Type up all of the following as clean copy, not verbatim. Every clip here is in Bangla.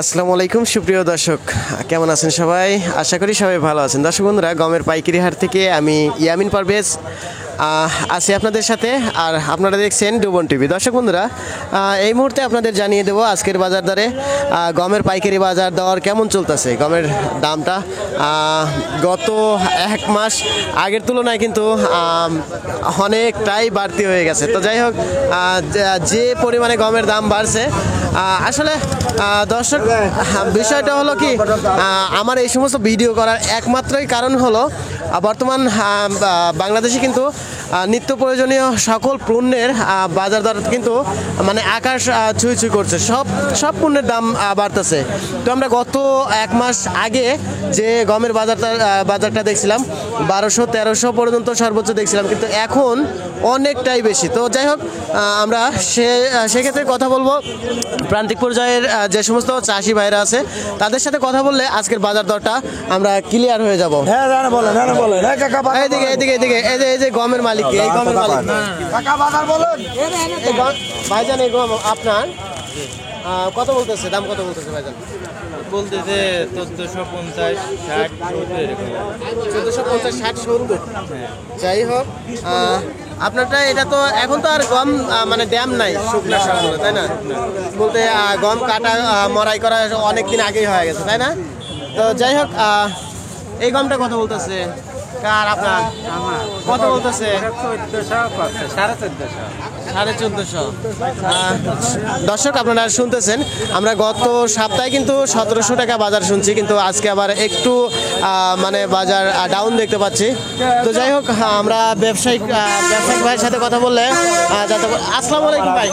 আসসালামু আলাইকুম সুপ্রিয় দর্শক, কেমন আছেন সবাই? আশা করি সবাই ভালো আছেন। দর্শক বন্ধুরা, গমের পাইকারি হাট থেকে আমি ইয়ামিন পারভেজ আছি আপনাদের সাথে, আর আপনারা দেখছেন ডুবন টিভি। দর্শক বন্ধুরা, এই মুহূর্তে আপনাদের জানিয়ে দেবো আজকের বাজার দরে গমের পাইকারি বাজার দর কেমন চলতেছে। গমের দামটা গত এক মাস আগের তুলনায় কিন্তু অনেকটাই বাড়তি হয়ে গেছে। তো যাই হোক, যে পরিমাণে গমের দাম বাড়ছে, আসলে দর্শক বিষয়টা হলো কি, আমার এই সমস্ত ভিডিও করার একমাত্রই কারণ হলো বর্তমান বাংলাদেশে কিন্তু নিত্য প্রয়োজনীয় সকল পণ্যের বাজার দর কিন্তু মানে আকাশ ছুঁই ছুঁই করছে। সব পণ্যের দাম বাড়তেছে। তো আমরা গত এক মাস আগে যে গমের বাজারটা দেখছিলাম 1200-1300 পর্যন্ত সর্বোচ্চ দেখছিলাম, কিন্তু এখন অনেকটাই বেশি। তো যাই হোক, আমরা সেক্ষেত্রে কথা বলবো প্রান্তিক পর্যায়ের যে সমস্ত চাষি ভাইরা আছে তাদের সাথে কথা বললে আজকের বাজার দরটা আমরা ক্লিয়ার হয়ে যাব। এদিকে এই যে গমের মালিক, এই গমের মালিক ভাইজান, এই গম আপনার কত বলতেছে, দাম কত বলতেছে ভাইজান? বলতেছে 1450, 60, 70 এরকম। 1450, 60, 70। যাই হোক, আপনারটা এটা তো এখন তো আর গম মানে ড্যাম নাই শুকনা সবগুলো, তাই না? বলতে গম কাটা মরাই করা অনেক দিন আগেই হয়ে গেছে, তাই না? তো যাই হোক, এই গমটা কত বলতেছে? কার আপনার কত বলতেছে? 1450। দর্শক আপনারা শুনতেছেন, আমরা গত সপ্তাহে কিন্তু 1700 টাকা বাজার শুনছি, কিন্তু আজকে আবার একটু মানে বাজার ডাউন দেখতে পাচ্ছি। তো যাই হোক, আমরা ব্যবসায়িক ভাইয়ের সাথে কথা বললে আসসালামু আলাইকুম ভাই।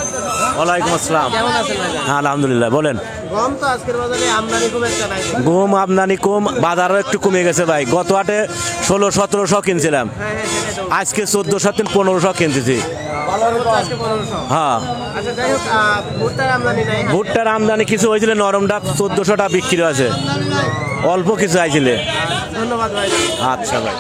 ওয়ালাইকুম আসসালাম। কেমন আছেন ভাই? হ্যাঁ, আলহামদুলিল্লাহ। বলেন। গম তো আজকের বাজারে আমদানি খুব একটা নাই। গম আমদানি কম, বাজারও একটু কমে গেছে ভাই। গত হাটে 1600-1700 কিনছিলাম, আজকে 1400-1500 কিনতেছি। হ্যাঁ, ভুট্টার আমদানি কিছু হয়েছিল, নরমটা 1400 বিক্রি হয়েছে, অল্প কিছু আইছিলে। ধন্যবাদ ভাই। আচ্ছা ভাই।